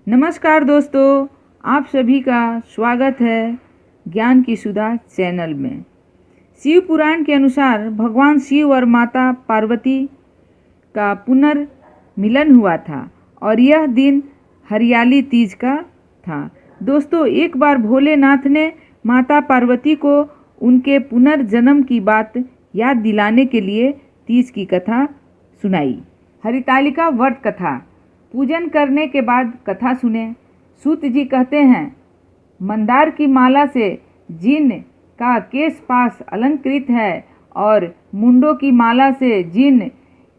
नमस्कार दोस्तों, आप सभी का स्वागत है ज्ञान की सुधा चैनल में। शिव पुराण के अनुसार भगवान शिव और माता पार्वती का पुनर्मिलन हुआ था और यह दिन हरियाली तीज का था। दोस्तों, एक बार भोलेनाथ ने माता पार्वती को उनके पुनर्जन्म की बात याद दिलाने के लिए तीज की कथा सुनाई। हरितालिका व्रत कथा। पूजन करने के बाद कथा सुने। सूत जी कहते हैं, मंदार की माला से जिन का केश पास अलंकृत है और मुंडों की माला से जिन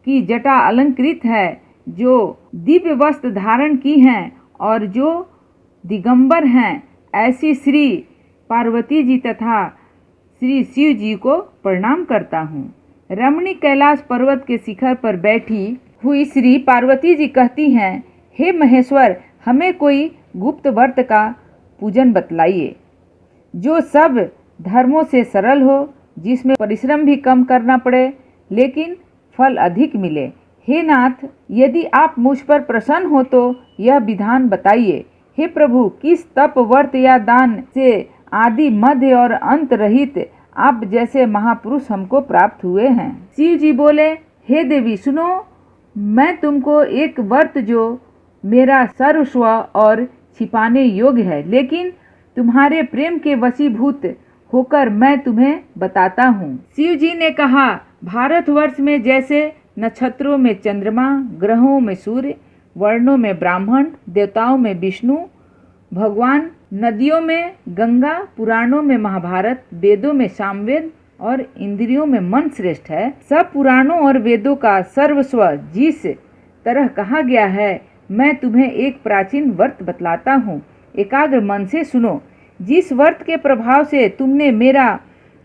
की जटा अलंकृत है, जो दिव्य वस्त्र धारण की हैं और जो दिगंबर हैं, ऐसी श्री पार्वती जी तथा श्री शिव जी को प्रणाम करता हूँ। रमणी कैलाश पर्वत के शिखर पर बैठी हुई श्री पार्वती जी कहती हैं, हे महेश्वर, हमें कोई गुप्त व्रत का पूजन बतलाइए जो सब धर्मों से सरल हो, जिसमें परिश्रम भी कम करना पड़े लेकिन फल अधिक मिले। हे नाथ, यदि आप मुझ पर प्रसन्न हो तो यह विधान बताइए। हे प्रभु, किस तप व्रत या दान से आदि मध्य और अंत रहित आप जैसे महापुरुष हमको प्राप्त हुए हैं। शिव जी बोले, हे देवी सुनो, मैं तुमको एक व्रत जो मेरा सर्वस्व और छिपाने योग्य है, लेकिन तुम्हारे प्रेम के वशीभूत होकर मैं तुम्हें बताता हूँ। शिव जी ने कहा, भारतवर्ष में जैसे नक्षत्रों में चंद्रमा, ग्रहों में सूर्य, वर्णों में ब्राह्मण, देवताओं में विष्णु भगवान, नदियों में गंगा, पुराणों में महाभारत, वेदों में सामवेद और इंद्रियों में मन श्रेष्ठ है, सब पुराणों और वेदों का सर्वस्व जिस तरह कहा गया है, मैं तुम्हें एक प्राचीन व्रत बतलाता हूँ। एकाग्र मन से सुनो। जिस व्रत के प्रभाव से तुमने मेरा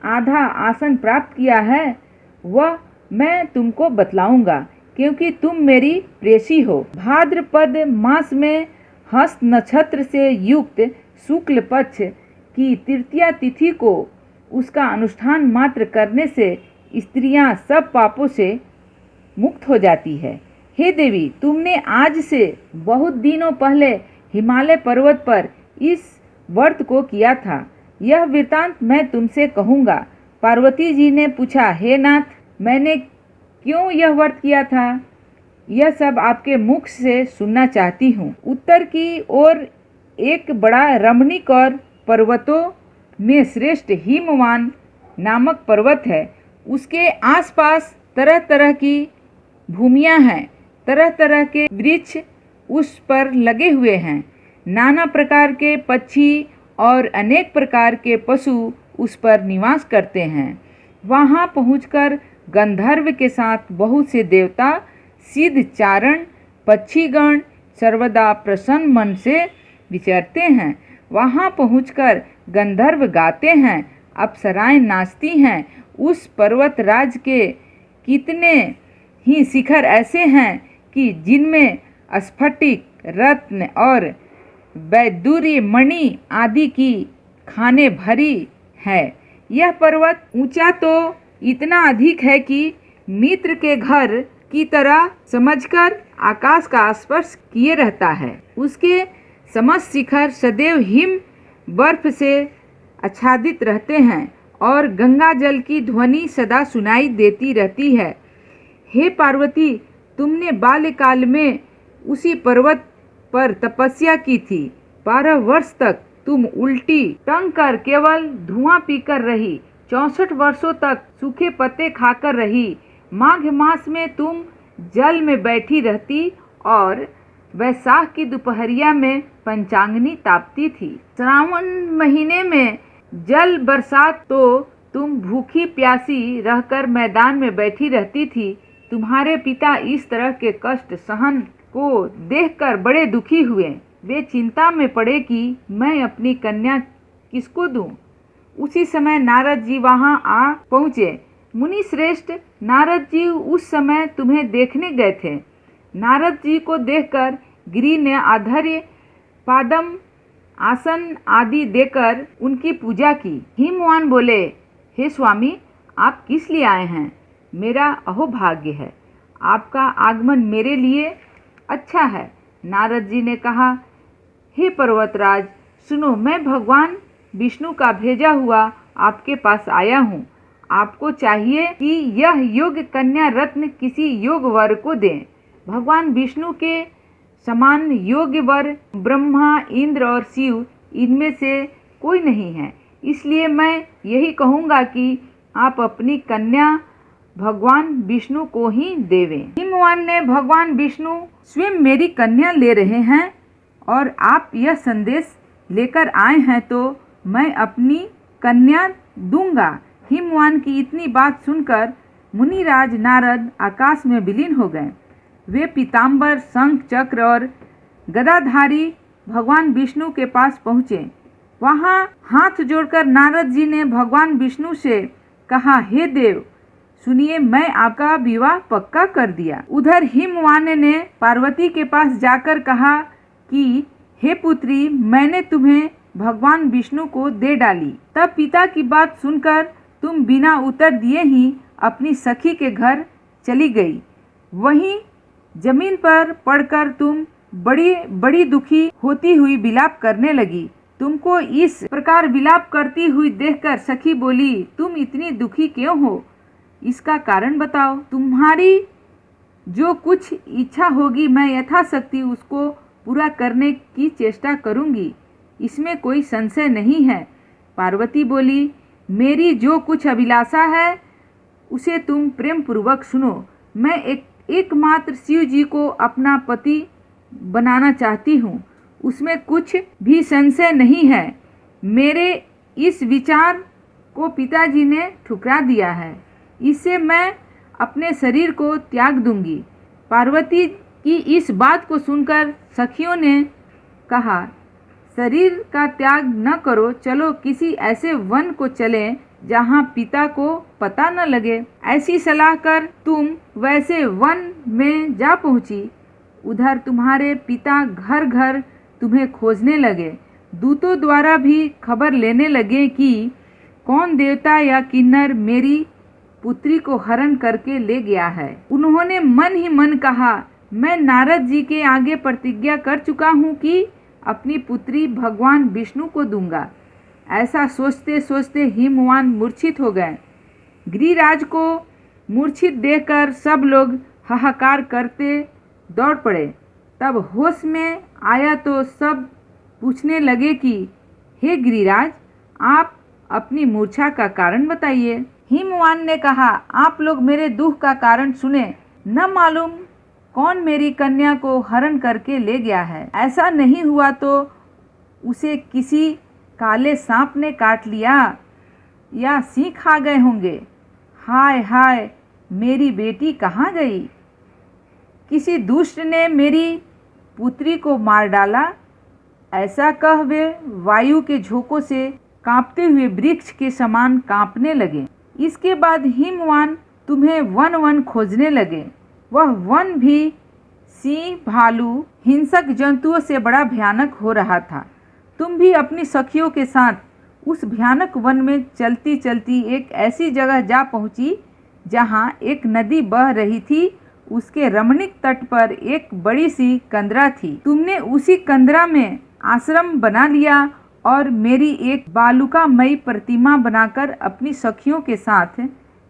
आधा आसन प्राप्त किया है, वह मैं तुमको बतलाऊंगा, क्योंकि तुम मेरी प्रेसी हो। भाद्रपद मास में हस्त नक्षत्र से युक्त शुक्ल पक्ष की तृतीया तिथि को उसका अनुष्ठान मात्र करने से स्त्रियां सब पापों से मुक्त हो जाती है। हे देवी, तुमने आज से बहुत दिनों पहले हिमालय पर्वत पर इस व्रत को किया था। यह वृतांत मैं तुमसे कहूँगा। पार्वती जी ने पूछा, हे नाथ, मैंने क्यों यह व्रत किया था, यह सब आपके मुख से सुनना चाहती हूँ। उत्तर की ओर एक बड़ा रमणीक और पर्वतों में श्रेष्ठ हिमवान नामक पर्वत है। उसके आसपास तरह तरह की भूमियाँ हैं, तरह तरह के वृक्ष उस पर लगे हुए हैं, नाना प्रकार के पक्षी और अनेक प्रकार के पशु उस पर निवास करते हैं। वहाँ पहुंचकर गंधर्व के साथ बहुत से देवता, सिद्ध चारण, पक्षीगण सर्वदा प्रसन्न मन से विचरते हैं। वहाँ पहुंचकर गंधर्व गाते हैं, अप्सराएं नाचती हैं। उस पर्वत राज के कितने ही शिखर ऐसे हैं कि जिनमें स्फटिक, रत्न और वैदुर्य मणि आदि की खानें भरी है। यह पर्वत ऊंचा तो इतना अधिक है कि मित्र के घर की तरह समझकर आकाश का स्पर्श किए रहता है। उसके समस्त शिखर सदैव हिम बर्फ से आच्छादित रहते हैं और गंगा जल की ध्वनि सदा सुनाई देती रहती है। हे पार्वती, तुमने बाल्यकाल में उसी पर्वत पर तपस्या की थी। 12 वर्ष तक तुम उल्टी टंग कर केवल धुआं पीकर रही, 64 वर्षों तक सूखे पत्ते खाकर रही। माघ मास में तुम जल में बैठी रहती और वैशाख की दोपहरिया में पंचांगनी तापती थी। श्रावण महीने में जल बरसात तो तुम भूखी प्यासी रहकर मैदान में बैठी रहती थी। तुम्हारे पिता इस तरह के कष्ट सहन को देखकर बड़े दुखी हुए। वे चिंता में पड़े कि मैं अपनी कन्या किसको दूं। उसी समय नारद जी वहां आ पहुँचे। मुनि श्रेष्ठ, नारद जी उस समय तुम्हें देखने गए थे। नारद जी को देखकर गिरि ने आधर्य, पादम, आसन आदि देकर उनकी पूजा की। हिमवान बोले, हे स्वामी, आप किस लिए आए हैं? मेरा अहोभाग्य है, आपका आगमन मेरे लिए अच्छा है। नारद जी ने कहा, हे पर्वतराज सुनो, मैं भगवान विष्णु का भेजा हुआ आपके पास आया हूँ। आपको चाहिए कि यह योग्य कन्या रत्न किसी योग्य वर को दें। भगवान विष्णु के समान योग्य वर ब्रह्मा, इंद्र और शिव इनमें से कोई नहीं है। इसलिए मैं यही कहूँगा कि आप अपनी कन्या भगवान विष्णु को ही देवें। हिमवान ने भगवान विष्णु स्वयं मेरी कन्या ले रहे हैं और आप यह संदेश लेकर आए हैं तो मैं अपनी कन्या दूंगा। हिमवान की इतनी बात सुनकर मुनिराज नारद आकाश में विलीन हो गए। वे पीताम्बर, शंख, चक्र और गदाधारी भगवान विष्णु के पास पहुँचे। वहाँ हाथ जोड़कर नारद जी ने भगवान विष्णु से कहा, हे देव सुनिए, मैं आपका विवाह पक्का कर दिया। उधर हिमवान ने पार्वती के पास जाकर कहा कि हे पुत्री, मैंने तुम्हें भगवान विष्णु को दे डाली। तब पिता की बात सुनकर तुम बिना उत्तर दिए ही अपनी सखी के घर चली गई। वहीं जमीन पर पड़कर तुम बड़ी दुखी होती हुई विलाप करने लगी। तुमको इस प्रकार विलाप करती हुई देखकर सखी बोली, तुम इतनी दुखी क्यों हो? इसका कारण बताओ। तुम्हारी जो कुछ इच्छा होगी मैं यथाशक्ति उसको पूरा करने की चेष्टा करूंगी, इसमें कोई संशय नहीं है। पार्वती बोली, मेरी जो कुछ अभिलाषा है उसे तुम प्रेम पूर्वक सुनो। मैं एकमात्र शिव जी को अपना पति बनाना चाहती हूँ, उसमें कुछ भी संशय नहीं है। मेरे इस विचार को पिताजी ने ठुकरा दिया है, इससे मैं अपने शरीर को त्याग दूंगी। पार्वती की इस बात को सुनकर सखियों ने कहा, शरीर का त्याग न करो, चलो किसी ऐसे वन को चलें जहाँ पिता को पता न लगे। ऐसी सलाह कर तुम वैसे वन में जा पहुँची। उधर तुम्हारे पिता घर घर तुम्हें खोजने लगे। दूतों द्वारा भी खबर लेने लगे कि कौन देवता या किन्नर मेरी पुत्री को हरण करके ले गया है। उन्होंने मन ही मन कहा, मैं नारद जी के आगे प्रतिज्ञा कर चुका हूँ कि अपनी पुत्री भगवान विष्णु को दूंगा। ऐसा सोचते सोचते हिमवान मूर्छित हो गए। गिरिराज को मूर्छित देखकर सब लोग हाहाकार करते दौड़ पड़े। तब होश में आया तो सब पूछने लगे कि हे गिरिराज, आप अपनी मूर्छा का कारण बताइए। हिमवान ने कहा, आप लोग मेरे दुख का कारण सुने। न मालूम कौन मेरी कन्या को हरण करके ले गया है। ऐसा नहीं हुआ तो उसे किसी काले सांप ने काट लिया या सिंह खा गए होंगे। हाय हाय, मेरी बेटी कहाँ गई? किसी दुष्ट ने मेरी पुत्री को मार डाला। ऐसा कह वे वायु के झोंकों से कांपते हुए वृक्ष के समान कांपने लगे। इसके बाद हिमवान तुम्हें वन वन खोजने लगे। वह वन भी सिंह, भालू, हिंसक जंतुओं से बड़ा भयानक हो रहा था। तुम भी अपनी सखियों के साथ उस भयानक वन में चलती चलती एक ऐसी जगह जा पहुंची जहां एक नदी बह रही थी। उसके रमणीक तट पर एक बड़ी सी कंदरा थी। तुमने उसी कंदरा में आश्रम बना लिया और मेरी एक बालुकामयी प्रतिमा बनाकर अपनी सखियों के साथ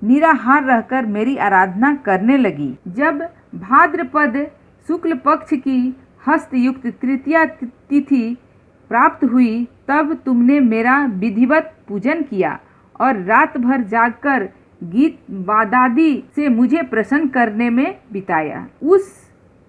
निराहार रहकर मेरी आराधना करने लगी। जब भाद्रपद शुक्ल पक्ष की हस्तयुक्त तृतीया तिथि प्राप्त हुई तब तुमने मेरा विधिवत पूजन किया और रात भर जागकर गीत वादादि से मुझे प्रसन्न करने में बिताया। उस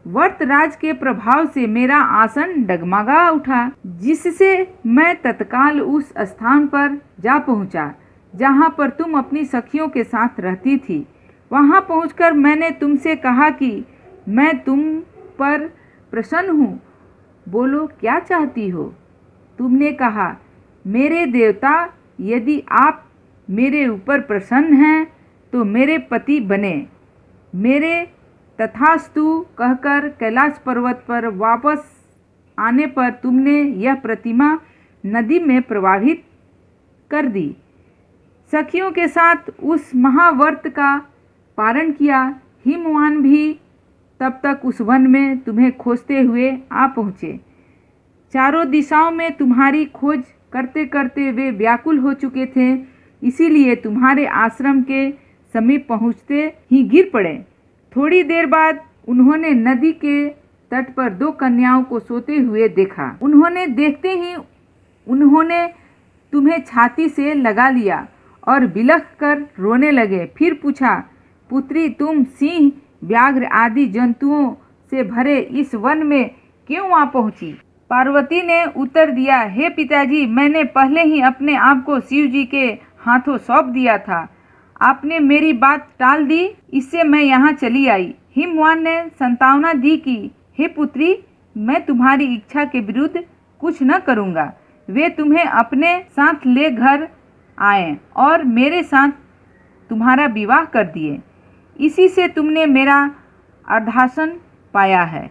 वर्तराज के प्रभाव से मेरा आसन डगमगा उठा, जिससे मैं तत्काल उस स्थान पर जा पहुंचा जहां पर तुम अपनी सखियों के साथ रहती थी। वहां पहुंचकर मैंने तुमसे कहा कि मैं तुम पर प्रसन्न हूँ, बोलो क्या चाहती हो? तुमने कहा, मेरे देवता, यदि आप मेरे ऊपर प्रसन्न हैं तो मेरे पति बने। मेरे तथास्तु कहकर कैलाश पर्वत पर वापस आने पर तुमने यह प्रतिमा नदी में प्रवाहित कर दी। सखियों के साथ उस महाव्रत का पारण किया। हिमवान भी तब तक उस वन में तुम्हें खोजते हुए आ पहुँचे। चारों दिशाओं में तुम्हारी खोज करते करते वे व्याकुल हो चुके थे, इसीलिए तुम्हारे आश्रम के समीप पहुँचते ही गिर पड़े। थोड़ी देर बाद उन्होंने नदी के तट पर 2 कन्याओं को सोते हुए देखा। उन्होंने देखते ही उन्होंने तुम्हें छाती से लगा लिया और बिलख कर रोने लगे। फिर पूछा, पुत्री, तुम सिंह, व्याघ्र आदि जंतुओं से भरे इस वन में क्यों आ पहुंची? पार्वती ने उत्तर दिया, हे पिताजी, मैंने पहले ही अपने आप को शिव जी के हाथों सौंप दिया था। आपने मेरी बात टाल दी, इससे मैं यहाँ चली आई। हिमवान ने संतावना दी कि हे पुत्री, मैं तुम्हारी इच्छा के विरुद्ध कुछ न करूँगा। वे तुम्हें अपने साथ ले घर आए और मेरे साथ तुम्हारा विवाह कर दिए। इसी से तुमने मेरा अर्धासन पाया है।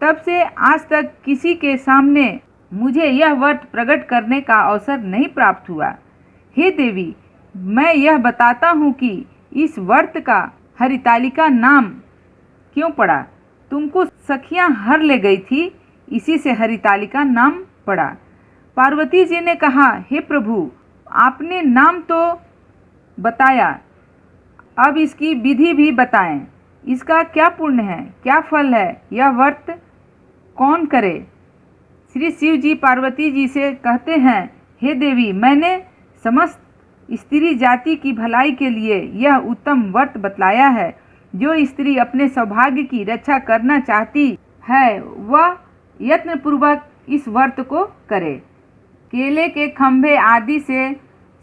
तब से आज तक किसी के सामने मुझे यह व्रत प्रकट करने का अवसर नहीं प्राप्त हुआ। हे देवी, मैं यह बताता हूँ कि इस व्रत का हरितालिका नाम क्यों पड़ा। तुमको सखियाँ हर ले गई थी, इसी से हरितालिका नाम पड़ा। पार्वती जी ने कहा, हे प्रभु, आपने नाम तो बताया, अब इसकी विधि भी बताएं। इसका क्या पुण्य है, क्या फल है, यह व्रत कौन करे? श्री शिव जी पार्वती जी से कहते हैं, हे देवी, मैंने समस्त स्त्री जाति की भलाई के लिए यह उत्तम व्रत बतलाया है। जो स्त्री अपने सौभाग्य की रक्षा करना चाहती है वह यत्नपूर्वक इस व्रत को करे। केले के खंभे आदि से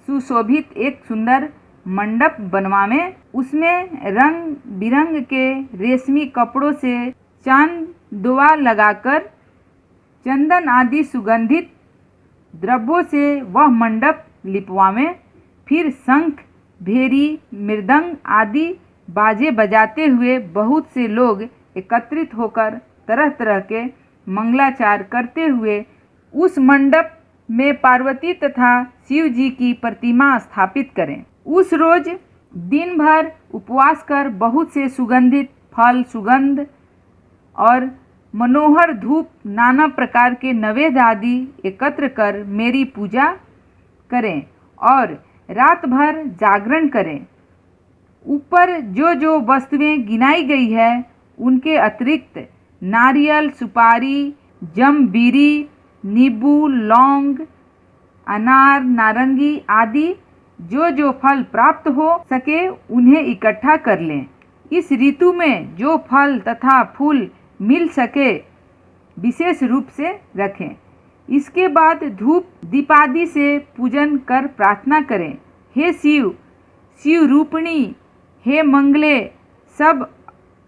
सुशोभित एक सुंदर मंडप बनवावें, उसमें रंग बिरंग के रेशमी कपड़ों से चांदोआ लगाकर चंदन आदि सुगंधित द्रव्यों से वह मंडप लिपवावें। फिर शंख, भेरी, मृदंग आदि बाजे बजाते हुए बहुत से लोग एकत्रित होकर तरह तरह के मंगलाचार करते हुए उस मंडप में पार्वती तथा शिव जी की प्रतिमा स्थापित करें। उस रोज दिन भर उपवास कर बहुत से सुगंधित फल, सुगंध और मनोहर धूप, नाना प्रकार के नैवेद्य आदि एकत्र कर मेरी पूजा करें और रात भर जागरण करें। ऊपर जो जो वस्तुएं गिनाई गई है उनके अतिरिक्त नारियल, सुपारी, जमबीरी, नींबू, लौंग, अनार, नारंगी आदि जो जो फल प्राप्त हो सके उन्हें इकट्ठा कर लें। इस ऋतु में जो फल तथा फूल मिल सके विशेष रूप से रखें। इसके बाद धूप दीपादि से पूजन कर प्रार्थना करें, हे शिव, शिव रूपिणी, हे मंगले, सब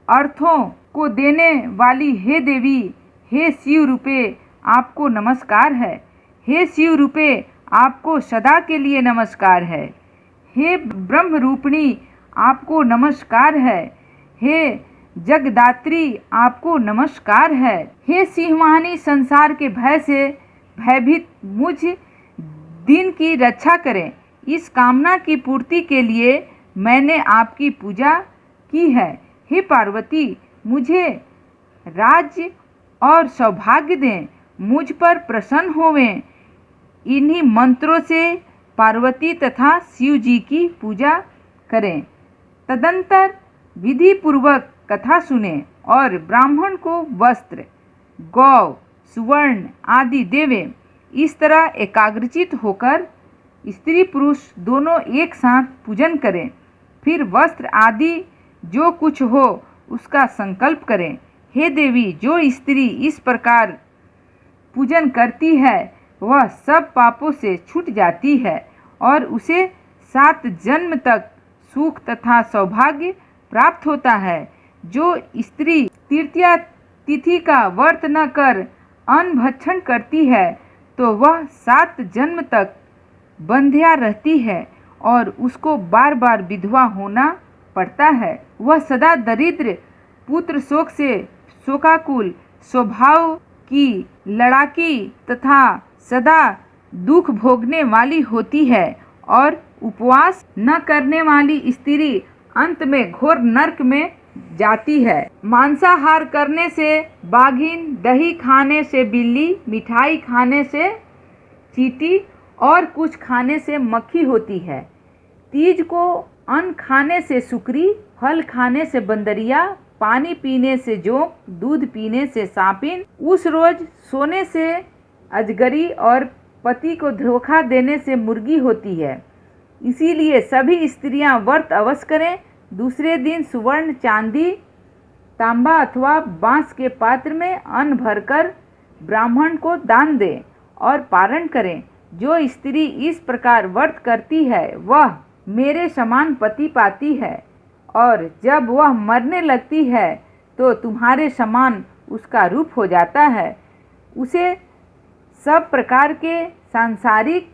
अर्थों को देने वाली हे देवी, हे शिव रूपे आपको नमस्कार है। हे शिव रूपे आपको सदा के लिए नमस्कार है। हे ब्रह्म रूपिणी आपको नमस्कार है। हे जगदात्री आपको नमस्कार है। हे सिंहवाहिनी, संसार के भय से भयभीत मुझ दिन की रक्षा करें। इस कामना की पूर्ति के लिए मैंने आपकी पूजा की है। हे पार्वती, मुझे राज्य और सौभाग्य दें, मुझ पर प्रसन्न होवें। इन्हीं मंत्रों से पार्वती तथा शिव जी की पूजा करें। तदंतर विधि पूर्वक कथा सुने और ब्राह्मण को वस्त्र, गौ, सुवर्ण आदि देवें। इस तरह एकाग्रचित होकर स्त्री पुरुष दोनों एक साथ पूजन करें। फिर वस्त्र आदि जो कुछ हो उसका संकल्प करें। हे देवी, जो स्त्री इस प्रकार पूजन करती है वह सब पापों से छूट जाती है और उसे 7 जन्म तक सुख तथा सौभाग्य प्राप्त होता है। जो स्त्री तृतीया तिथि का व्रत न कर अन्न भक्षण करती है तो वह 7 जन्म तक बंध्या रहती है और उसको बार बार विधवा होना पड़ता है। वह सदा दरिद्र, पुत्र शोक से शोकाकुल, स्वभाव की लड़ाकी तथा सदा दुख भोगने वाली होती है और उपवास न करने वाली स्त्री अंत में घोर नरक में जाती है। मांसाहार करने से बाघिन, दही खाने से बिल्ली, मिठाई खाने से चींटी और कुछ खाने से मक्खी होती है। तीज को अन्न खाने से सुकरी, फल खाने से बंदरिया, पानी पीने से जोंक, दूध पीने से सांपिन, उस रोज सोने से अजगरी और पति को धोखा देने से मुर्गी होती है। इसीलिए सभी स्त्रियां व्रत अवश्य करें। दूसरे दिन सुवर्ण, चांदी, तांबा अथवा बांस के पात्र में अन्न भरकर ब्राह्मण को दान दें और पारण करें। जो स्त्री इस प्रकार व्रत करती है वह मेरे समान पति पाती है, और जब वह मरने लगती है तो तुम्हारे समान उसका रूप हो जाता है। उसे सब प्रकार के सांसारिक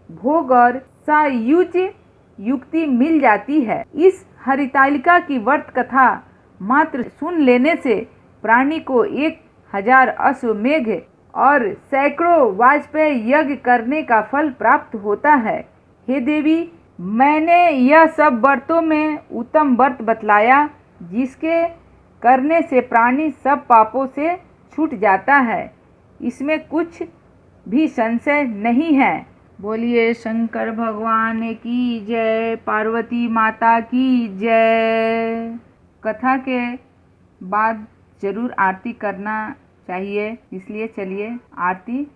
भोग और सायुज युक्ति मिल जाती है। इस हरितालिका की व्रत कथा मात्र सुन लेने से प्राणी को 1000 अश्वमेघ और सैकड़ों वाजपेयी यज्ञ करने का फल प्राप्त होता है। हे देवी, मैंने यह सब व्रतों में उत्तम व्रत बतलाया जिसके करने से प्राणी सब पापों से छूट जाता है। इसमें कुछ भी संशय नहीं है। बोलिए शंकर भगवान की जय, पार्वती माता की जय। कथा के बाद जरूर आरती करना चाहिए, इसलिए चलिए आरती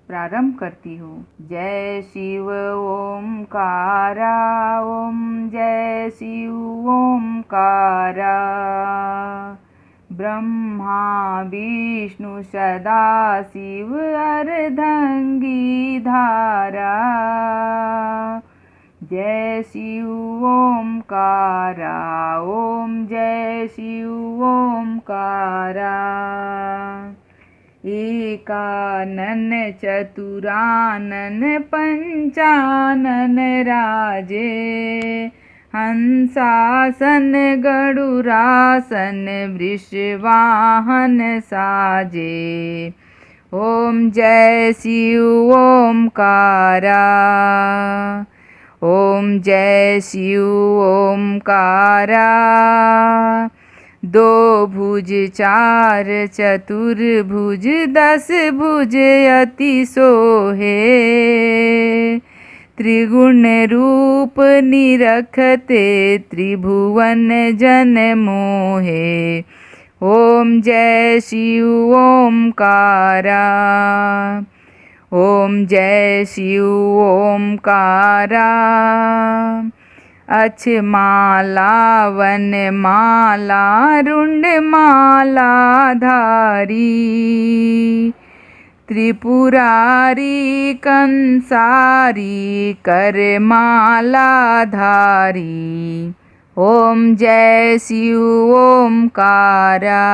प्रारंभ करती हूँ। जय शिव ओमकारा, ओम जय शिव ओमकारा। ब्रह्मा विष्णु सदा शिव अर्धंगी धारा। जय शिव ओमकारा, ओम जय शिव ओमकारा। एकानन चतुरानन पंचानन राजे, हंसासन गरुरासन वृषवाहन साजे। ओम जय शिव ओमकारा, ओम जय शिव ओमकारा। दो भुज चार चतुर्भुज, 10 भुज अति सोहे। त्रिगुण रूप निरखते, त्रिभुवन जन मोहे। ओम जय शिव ओमकारा, ओम जय शिव ओमकारा। अक्ष माला वन माला, रुंड माला धारी। त्रिपुरारी कंसारी, कर माला धारी। ओम जय शिव ओमकारा,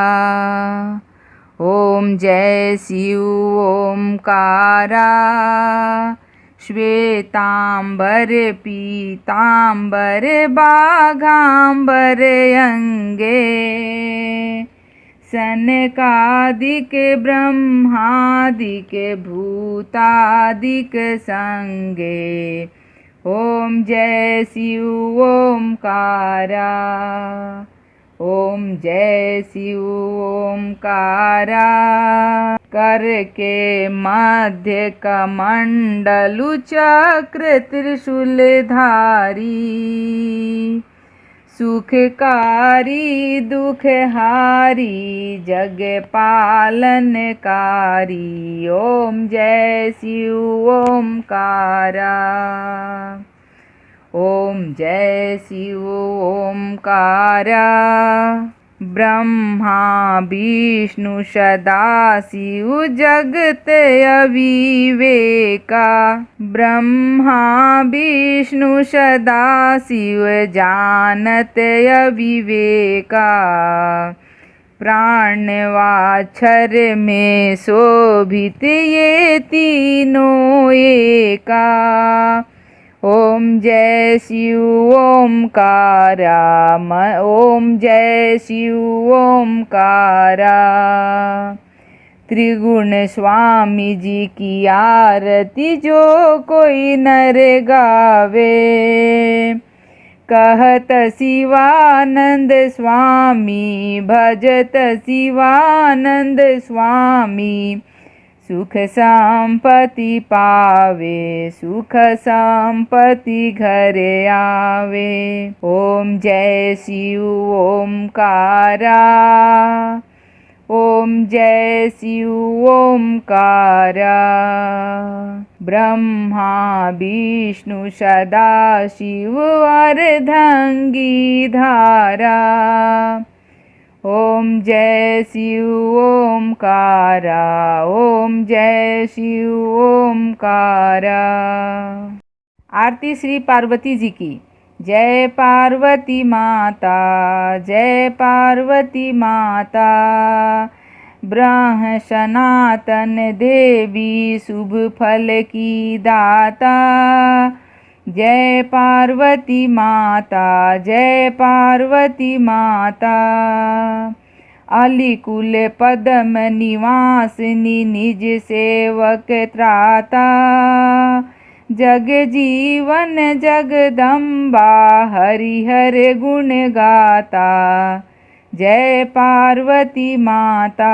ओम जय शिव ओमकारा। श्वेतांबर पीतांबर, बाघांबर अंगे। सनकादिक ब्रह्मादिक, भूतादिक संगे। ओम जय शिव ओमकारा, ओम जय शिव ओमकारा। कर के मध्य कमंडलु, चक्र त्रिशूल धारी। सुखकारी दुखहारी, जग पालनकारी। ओम जय शिव ओमकारा, ओम जय शिव ओमकारा। ब्रह्मा विष्णु सदा शिव, जगत अविवेका। ब्रह्मा विष्णु सदा शिव, जानत अविवेका। प्राणवाक्षर में शोभित, ये तीनों एका। ओम जय शिव ओमकारा, ओम जय शिव ओमकारा। त्रिगुण स्वामी जी की आरती, जो कोई नर गावे। कहत शिवानंद स्वामी, भजत शिवानंद स्वामी। सुख संपत्ति पावे, सुख संपत्ति घरे आवे। ओम जय शिव ओमकारा, ओम जय शिव ओमकारा। ब्रह्मा विष्णु सदा शिव अर्धंगी धारा। ओम जय शिव ओमकारा, ओम जय शिव ओमकारा। आरती श्री पार्वती जी की। जय पार्वती माता, जय पार्वती माता। ब्रह्म सनातन देवी, शुभ फल की दाता। जय पार्वती माता, जय पार्वती माता। अलिकुल पद्म निवासिनी, निज सेवक त्राता। जग जीवन जगदम्बा, हरिहर गुण गाता। जय पार्वती माता,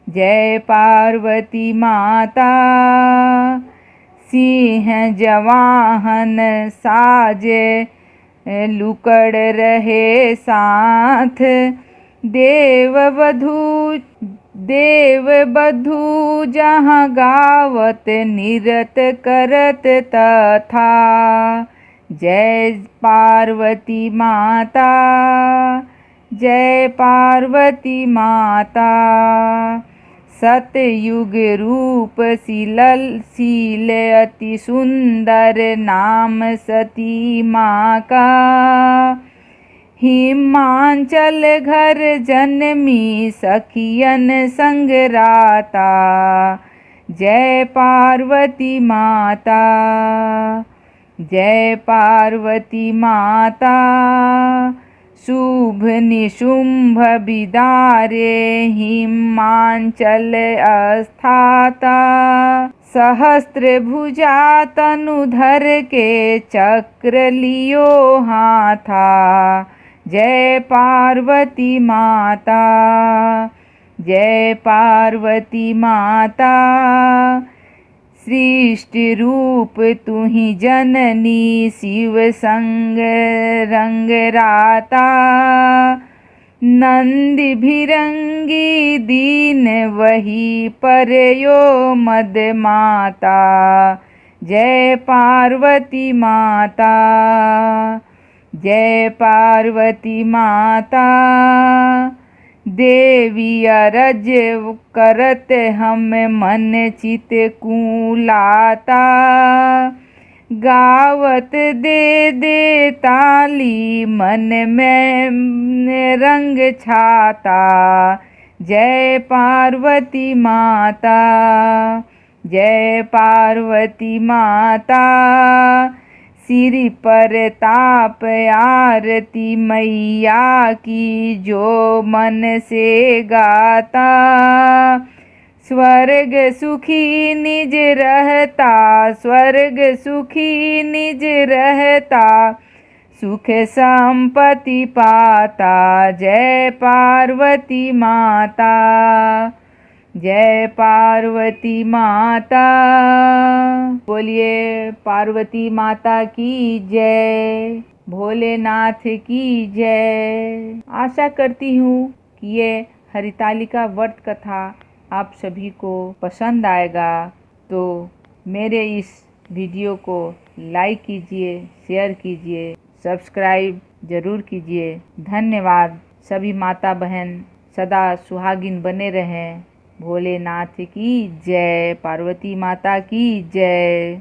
जय पार्वती माता। सिंह जवाहन साजे, लुकड़ रहे साथ। देव बधू जहाँ गावत, निरत करत तथा। जय पार्वती माता, जय पार्वती माता। सतयुग रूप शील अति सुंदर, नाम सती माँ का। हिमांचल घर जन्मी, सखियन संग राता। जय पार्वती माता, जय पार्वती माता। शुभ निशुंभ बिदारे, हिमांचल अस्थाता। सहस्त्र भुजा तनुधर के, चक्र लियो हाथा। जय पार्वती माता, जय पार्वती माता। सृष्टि रूप तुहि जननी, शिव संग रंग राता। नंदी भिरंगी दीन, वही पर यो मद माता। जय पार्वती माता, जय पार्वती माता। देवी अरज करत, हम मन चित कुलाता। गावत दे ताली, मन में रंग छाता। जय पार्वती माता, जय पार्वती माता। सिर पर ताप आरती मैया की, जो मन से गाता। स्वर्ग सुखी निज रहता, स्वर्ग सुखी निज रहता। सुख संपत्ति पाता। जय पार्वती माता, जय पार्वती माता। बोलिए पार्वती माता की जय, भोलेनाथ की जय। आशा करती हूँ कि ये हरितालिका व्रत कथा आप सभी को पसंद आएगा। तो मेरे इस वीडियो को लाइक कीजिए, शेयर कीजिए, सब्सक्राइब जरूर कीजिए। धन्यवाद। सभी माता बहन सदा सुहागिन बने रहें। भोलेनाथ की जय, पार्वती माता की जय।